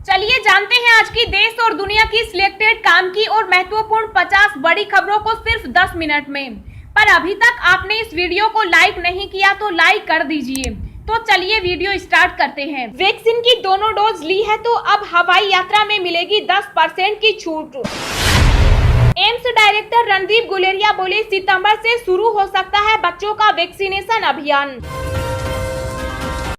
चलिए जानते हैं आज की देश और दुनिया की सिलेक्टेड काम की और महत्वपूर्ण 50 बड़ी खबरों को सिर्फ 10 मिनट में। पर अभी तक आपने इस वीडियो को लाइक नहीं किया तो लाइक कर दीजिए। तो चलिए वीडियो स्टार्ट करते हैं। वैक्सीन की दोनों डोज ली है तो अब हवाई यात्रा में मिलेगी 10% की छूट। एम्स डायरेक्टर रणदीप गुलेरिया बोले, सितंबर से शुरू हो सकता है बच्चों का वैक्सीनेशन अभियान।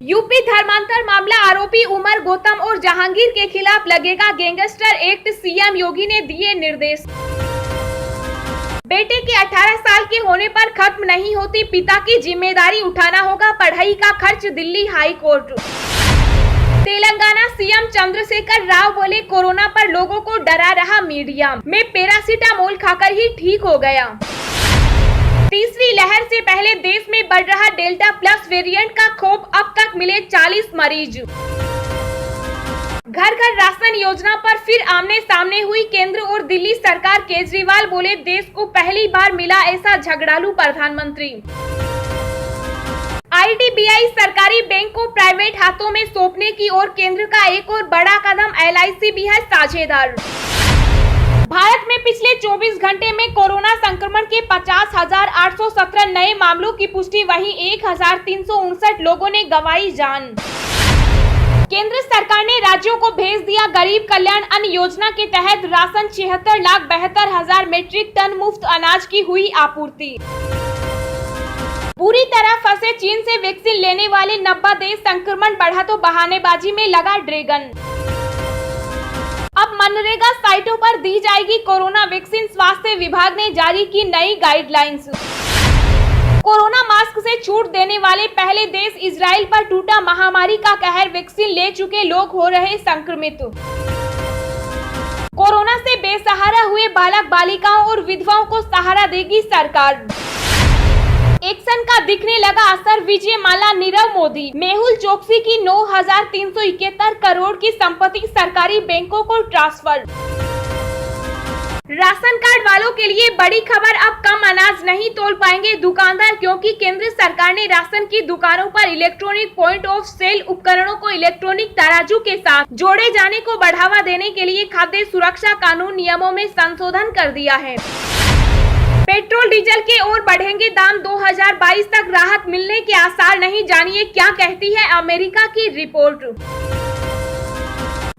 यूपी धर्मांतर मामला आरोपी उमर गौतम और जहांगीर के खिलाफ लगेगा गैंगस्टर एक्ट, सीएम योगी ने दिए निर्देश। बेटे के 18 साल के होने पर खत्म नहीं होती पिता की जिम्मेदारी, उठाना होगा पढ़ाई का खर्च, Delhi high court. Telangana CM Chandrashekhar Rao बोले, कोरोना पर लोगों को डरा रहा मीडिया, मैं पैरासीटामोल खाकर ही ठीक हो गया। तीसरी लहर से पहले देश में बढ़ रहा डेल्टा प्लस वेरिएंट का खौफ, अब तक मिले 40 मरीज। घर घर राशन योजना पर फिर आमने सामने हुई केंद्र और दिल्ली सरकार, केजरीवाल बोले, देश को पहली बार मिला ऐसा झगड़ालू प्रधानमंत्री। आईडीबीआई सरकारी बैंक को प्राइवेट हाथों में सौंपने की ओर केंद्र का एक और बड़ा कदम, एलआईसी भी है साझेदार। भारत में पिछले 24 घंटे में कोरोना संक्रमण के 50,817 नए मामलों की पुष्टि, वहीं 1,359 लोगों ने गंवाई जान। केंद्र सरकार ने राज्यों को भेज दिया गरीब कल्याण अन्न योजना के तहत राशन, 76,72,000 मीट्रिक टन मुफ्त अनाज की हुई आपूर्ति। पूरी तरह फंसे चीन से वैक्सीन लेने वाले 90 देश, संक्रमण बढ़ा तो बहानेबाजी में लगा ड्रैगन। अब मनरेगा साइटों पर दी जाएगी कोरोना वैक्सीन, स्वास्थ्य विभाग ने जारी की नई गाइडलाइंस। कोरोना मास्क से छूट देने वाले पहले देश, इजराइल पर टूटा महामारी का कहर, वैक्सीन ले चुके लोग हो रहे संक्रमित। कोरोना से बेसहारा हुए बालक बालिकाओं और विधवाओं को सहारा देगी सरकार। एक्शन का दिखने लगा असर, विजय माला, नीरव मोदी, मेहुल चोकसी की 9,371 करोड़ की संपत्ति सरकारी बैंकों को ट्रांसफर। राशन कार्ड वालों के लिए बड़ी खबर, अब कम अनाज नहीं तोल पाएंगे दुकानदार, क्योंकि केंद्र सरकार ने राशन की दुकानों पर इलेक्ट्रॉनिक पॉइंट ऑफ सेल उपकरणों को इलेक्ट्रॉनिक तराजू के साथ जोड़े जाने को बढ़ावा देने के लिए खाद्य सुरक्षा कानून नियमों में संशोधन कर दिया है। पेट्रोल डीजल के और बढ़ेंगे दाम, 2022 तक राहत मिलने के आसार नहीं, जानिए क्या कहती है अमेरिका की रिपोर्ट।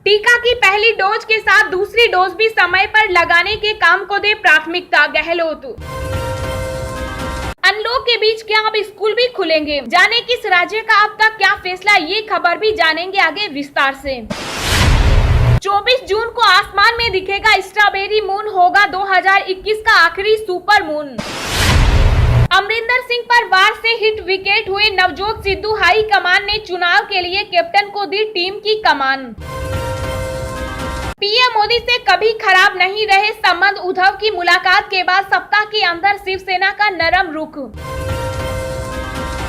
टीका की पहली डोज के साथ दूसरी डोज भी समय पर लगाने के काम को दे प्राथमिकता, गहलोत। अनलॉक के बीच क्या अब स्कूल भी खुलेंगे, जाने किस राज्य का अब तक क्या फैसला, ये खबर भी जानेंगे आगे विस्तार से। 24 जून को आसमान में दिखेगा स्ट्रॉबेरी मून, होगा 2021 का आखिरी सुपर मून। अमरिंदर सिंह पर वार से हिट विकेट हुए नवजोत सिद्धू, हाई कमान ने चुनाव के लिए कैप्टन को दी टीम की कमान। पीएम मोदी से कभी खराब नहीं रहे संबंध, उद्धव की मुलाकात के बाद सप्ताह के अंदर शिवसेना का नरम रुख।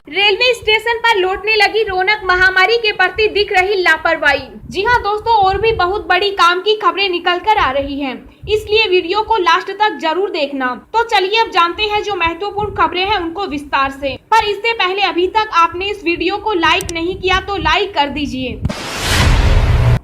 रेलवे स्टेशन पर लौटने लगी रौनक, महामारी के प्रति दिख रही लापरवाही। जी हां दोस्तों, और भी बहुत बड़ी काम की खबरें निकल कर आ रही हैं, इसलिए वीडियो को लास्ट तक जरूर देखना। तो चलिए अब जानते हैं जो महत्वपूर्ण खबरें हैं उनको विस्तार से। पर इससे पहले अभी तक आपने इस वीडियो को लाइक नहीं किया तो लाइक कर दीजिए।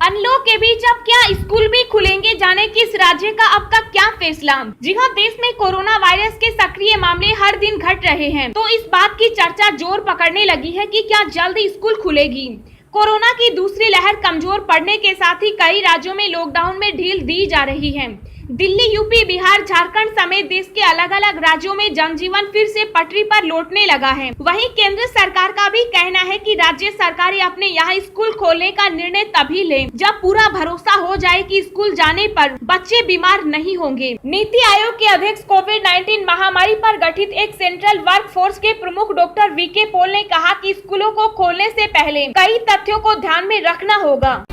अनलॉक के बीच अब क्या स्कूल भी खुलेंगे, जाने किस राज्य का अब तक क्या फैसला। जी हां, देश में कोरोना वायरस के सक्रिय मामले हर दिन घट रहे हैं, तो इस बात की चर्चा जोर पकड़ने लगी है कि क्या जल्द स्कूल खुलेगी। कोरोना की दूसरी लहर कमजोर पड़ने के साथ ही कई राज्यों में लॉकडाउन में ढील दी जा रही है। दिल्ली, यूपी, बिहार, झारखंड समेत देश के अलग अलग राज्यों में जनजीवन फिर से पटरी पर लौटने लगा है। वहीं केंद्र सरकार का भी कहना है कि राज्य सरकारें अपने यहाँ स्कूल खोलने का निर्णय तभी लें जब पूरा भरोसा हो जाए कि स्कूल जाने पर बच्चे बीमार नहीं होंगे। नीति आयोग के अध्यक्ष, कोविड-19 महामारी पर गठित एक सेंट्रल वर्क फोर्स के प्रमुख डॉक्टर वीके पॉल ने कहा कि स्कूलों को खोलने से पहले कई तथ्यों को ध्यान में रखना होगा।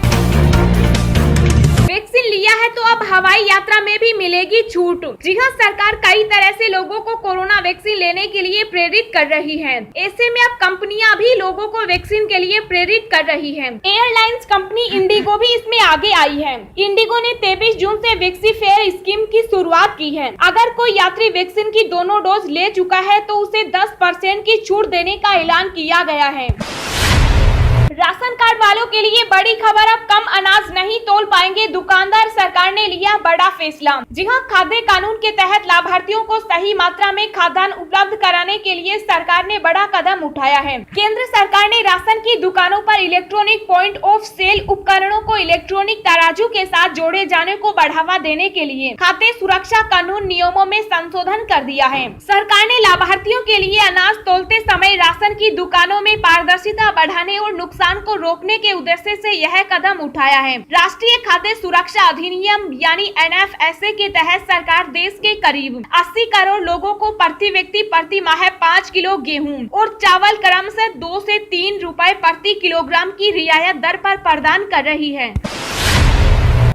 वैक्सीन लिया है तो अब हवाई यात्रा में भी मिलेगी छूट। जी हां, सरकार कई तरह से लोगों को कोरोना वैक्सीन लेने के लिए प्रेरित कर रही है। ऐसे में अब कंपनियां भी लोगों को वैक्सीन के लिए प्रेरित कर रही हैं। एयरलाइंस कंपनी इंडिगो भी इसमें आगे आई है। इंडिगो ने 23 जून से वैक्सी फेयर स्कीम की शुरुआत की है। अगर कोई यात्री वैक्सीन की दोनों डोज ले चुका है तो उसे 10% की छूट देने का ऐलान किया गया है। राशन कार्ड वालों के लिए बड़ी खबर, अब कम अनाज नहीं तोल पाएंगे दुकानदार, सरकार ने लिया बड़ा फैसला। जी हां, खाद्य कानून के तहत लाभार्थियों को सही मात्रा में खाद्यान्न उपलब्ध कराने के लिए सरकार ने बड़ा कदम उठाया है। केंद्र सरकार ने राशन की दुकानों पर इलेक्ट्रॉनिक पॉइंट ऑफ सेल उपकरणों को इलेक्ट्रॉनिक तराजू के साथ जोड़े जाने को बढ़ावा देने के लिए खाद्य सुरक्षा कानून नियमों में संशोधन कर दिया है। सरकार ने लाभार्थियों के लिए अनाज तौलते समय राशन की दुकानों में पारदर्शिता बढ़ाने और नुकसान को रोकने के उद्देश्य से यह कदम उठाया है। राष्ट्रीय खाद्य सुरक्षा अधिनियम यानी NFSA के तहत सरकार देश के करीब 80 करोड़ लोगों को प्रति व्यक्ति प्रति माह 5 किलो गेहूं और चावल क्रमशः 2 से 3 रुपए प्रति किलोग्राम की रियायत दर पर प्रदान कर रही है।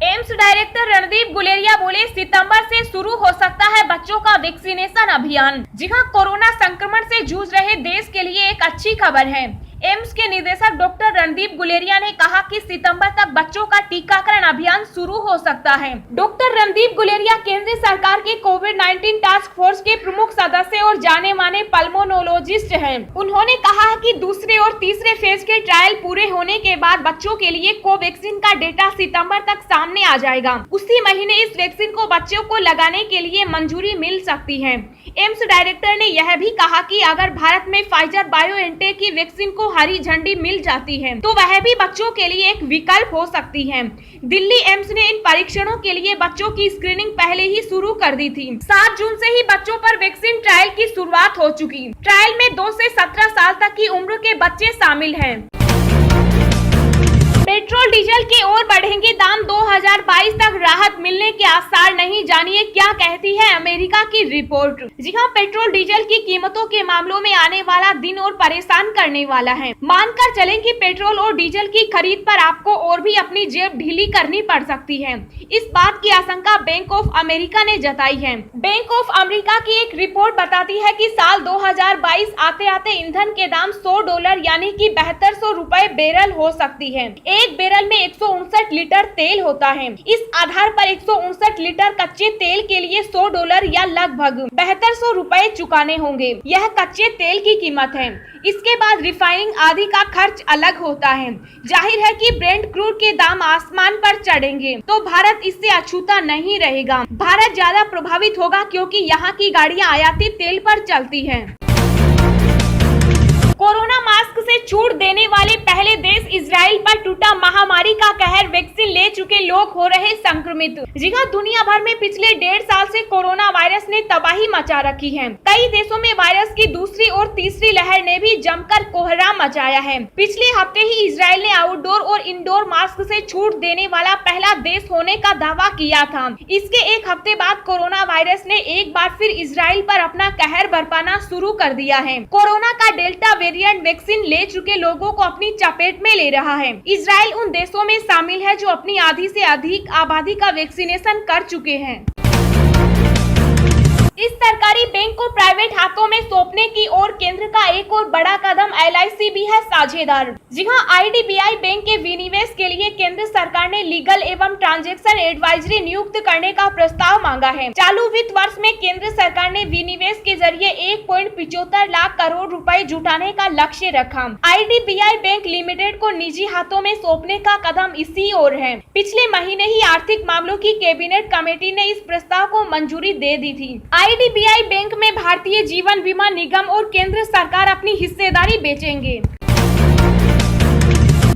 एम्स डायरेक्टर रणदीप गुलेरिया बोले, सितंबर से शुरू हो सकता है बच्चों का वैक्सीनेशन अभियान। जी हां, कोरोना संक्रमण से जूझ रहे देश के लिए एक अच्छी खबर है। एम्स के निदेशक डॉक्टर रणदीप गुलेरिया ने कहा कि सितंबर तक बच्चों का टीकाकरण अभियान शुरू हो सकता है। डॉक्टर रणदीप गुलेरिया केंद्र सरकार के कोविड-19 टास्क फोर्स के प्रमुख सदस्य और जाने माने पल्मोनोलॉजिस्ट हैं। उन्होंने कहा है कि दूसरे और तीसरे फेज के ट्रायल पूरे होने के बाद बच्चों के लिए कोवैक्सीन का डेटा सितंबर तक सामने आ जाएगा। उसी महीने इस वैक्सीन को बच्चों को लगाने के लिए मंजूरी मिल सकती है। एम्स डायरेक्टर ने यह भी कहा कि अगर भारत में फाइजर बायोएनटेक की वैक्सीन को हरी झंडी मिल जाती है तो वह भी बच्चों के लिए एक विकल्प हो सकती है। दिल्ली एम्स ने इन परीक्षणों के लिए बच्चों की स्क्रीनिंग पहले ही शुरू कर दी थी। 7 जून से ही बच्चों पर वैक्सीन ट्रायल की शुरुआत हो चुकी। ट्रायल में 2 से 17 साल तक की उम्र के बच्चे शामिल हैं। पेट्रोल डीजल के और बढ़ेंगे दाम, 2022 तक राहत मिलने के आसार नहीं। जानिए क्या कहती है अमेरिका की रिपोर्ट। जी हां, पेट्रोल डीजल की कीमतों के मामलों में आने वाला दिन और परेशान करने वाला है। मानकर चलें कि पेट्रोल और डीजल की खरीद पर आपको और भी अपनी जेब ढीली करनी पड़ सकती है। इस बात की आशंका बैंक ऑफ अमेरिका ने जताई है। बैंक ऑफ अमेरिका की एक रिपोर्ट बताती है कि साल 2022 आते आते ईंधन के दाम $100 यानी कि 7200 रुपए बैरल हो सकती है। एक बैरल में 159 लीटर तेल होता है। इस आधार पर 159 लीटर कच्चे तेल के लिए $100 या लगभग 7200 रुपए चुकाने होंगे। यह कच्चे तेल की कीमत है। इसके बाद रिफाइनिंग आदि का खर्च अलग होता है। जाहिर है कि ब्रेंट क्रूड के दाम आसमान पर चढ़ेंगे तो भारत इससे अछूता नहीं रहेगा। भारत ज्यादा प्रभावित होगा क्योंकि यहाँ की गाड़ियाँ आयातित तेल पर चलती हैं। कोरोना मास्क से छूट देने वाले पहले देश इजराइल पर टूटा महामारी का कहर, वैक्सीन ले चुके लोग हो रहे संक्रमित। जी हां, दुनिया भर में पिछले 1.5 साल से कोरोना वायरस ने तबाही मचा रखी है। कई देशों में वायरस की दूसरी और तीसरी लहर ने भी जमकर कोहराम मचाया है। पिछले हफ्ते ही इजराइल ने आउटडोर और इंडोर मास्क से छूट देने वाला पहला देश होने का दावा किया था। इसके एक हफ्ते बाद कोरोना वायरस ने एक बार फिर इजराइल पर अपना कहर बरपाना शुरू कर दिया है। कोरोना का डेल्टा वेरिएंट वैक्सीन ले चुके लोगों को अपनी चपेट में ले रहा है। इजराइल उन देशों में शामिल है जो अपनी आधी से अधिक आबादी का वैक्सीनेशन कर चुके हैं। इस सरकारी बैंक को प्राइवेट हाथों में सौंपने की ओर केंद्र का एक और बड़ा कदम, LIC भी है साझेदार। जी हां, IDBI बैंक के विनिवेश के लिए केंद्र सरकार ने लीगल एवं ट्रांजैक्शन एडवाइजरी नियुक्त करने का प्रस्ताव मांगा है। चालू वित्त वर्ष में केंद्र सरकार ने विनिवेश के जरिए 1.75 लाख करोड़ रुपए जुटाने का लक्ष्य रखा। IDBI बैंक लिमिटेड को निजी हाथों में सौंपने का कदम इसी ओर है। पिछले महीने ही आर्थिक मामलों की कैबिनेट कमेटी ने इस प्रस्ताव को मंजूरी दे दी थी। IDBI बैंक में भारतीय जीवन बीमा निगम और केंद्र सरकार अपनी हिस्सेदारी बेचेंगे।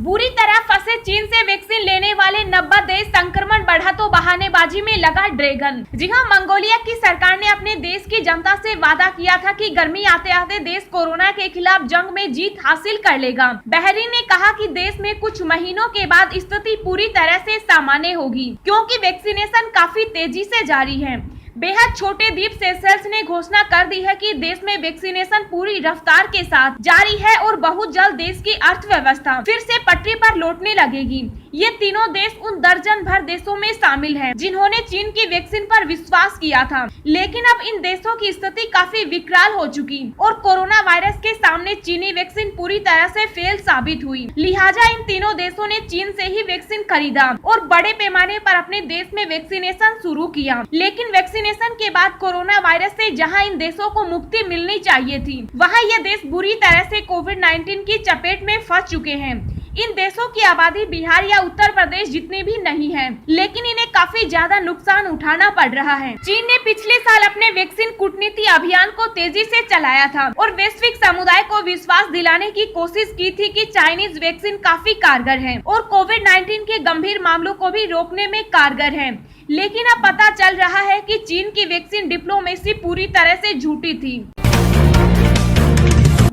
बुरी तरह फंसे चीन से वैक्सीन लेने वाले 90 देश, संक्रमण बढ़ा तो बहानेबाजी में लगा ड्रैगन। जी हां, मंगोलिया की सरकार ने अपने देश की जनता से वादा किया था कि गर्मी आते आते देश कोरोना के खिलाफ जंग में जीत हासिल कर लेगा। बहरीन ने कहा कि देश में कुछ महीनों के बाद स्थिति पूरी तरह से सामान्य होगी क्योंकि वैक्सीनेशन काफी तेजी से जारी है। बेहद छोटे द्वीप सेशेल्स ने घोषणा कर दी है कि देश में वैक्सीनेशन पूरी रफ्तार के साथ जारी है और बहुत जल्द देश की अर्थव्यवस्था फिर से पटरी पर लौटने लगेगी। ये तीनों देश उन दर्जन भर देशों में शामिल हैं जिन्होंने चीन की वैक्सीन पर विश्वास किया था, लेकिन अब इन देशों की स्थिति काफी विकराल हो चुकी और कोरोना वायरस के सामने चीनी वैक्सीन पूरी तरह से फेल साबित हुई। लिहाजा इन तीनों देशों ने चीन से ही वैक्सीन खरीदा और बड़े पैमाने पर अपने देश में वैक्सीनेशन शुरू किया। लेकिन वैक्सीनेशन के बाद कोरोना वायरस से जहां इन देशों को मुक्ति मिलनी चाहिए थी, वहां ये देश बुरी तरह से कोविड-19 की चपेट में फंस चुके हैं। इन देशों की आबादी बिहार या उत्तर प्रदेश जितनी भी नहीं है, लेकिन इन्हें काफी ज्यादा नुकसान उठाना पड़ रहा है। चीन ने पिछले साल अपने वैक्सीन कूटनीति अभियान को तेजी से चलाया था और वैश्विक समुदाय को विश्वास दिलाने की कोशिश की थी कि चाइनीज वैक्सीन काफी कारगर है और कोविड-19 के गंभीर मामलों को भी रोकने में कारगर है। लेकिन अब पता चल रहा है कि चीन की वैक्सीन डिप्लोमेसी पूरी तरह से झूठी थी।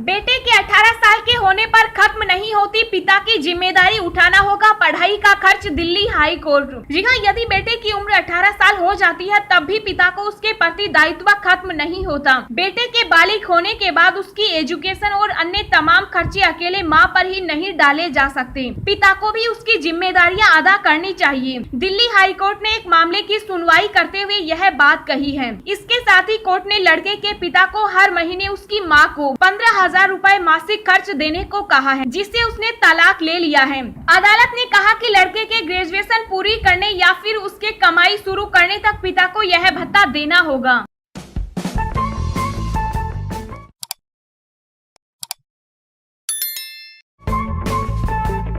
बेटे के 18 साल के होने पर खत्म नहीं होती पिता की जिम्मेदारी, उठाना होगा पढ़ाई का खर्च, दिल्ली हाई कोर्ट। जी हाँ, यदि बेटे की उम्र 18 साल हो जाती है तब भी पिता को उसके प्रति दायित्व खत्म नहीं होता। बेटे के बालिग होने के बाद उसकी एजुकेशन और अन्य तमाम खर्चे अकेले माँ पर ही नहीं डाले जा सकते। पिता को भी उसकी जिम्मेदारियाँ अदा करनी चाहिए। दिल्ली हाई कोर्ट ने एक मामले की सुनवाई करते हुए यह बात कही है। इसके साथ ही कोर्ट ने लड़के के पिता को हर महीने उसकी माँ को 15,000 रुपए मासिक खर्च देने को कहा है, जिससे उसने तलाक ले लिया है। अदालत ने कहा कि लड़के के ग्रेजुएशन पूरी करने या फिर उसके कमाई शुरू करने तक पिता को यह भत्ता देना होगा।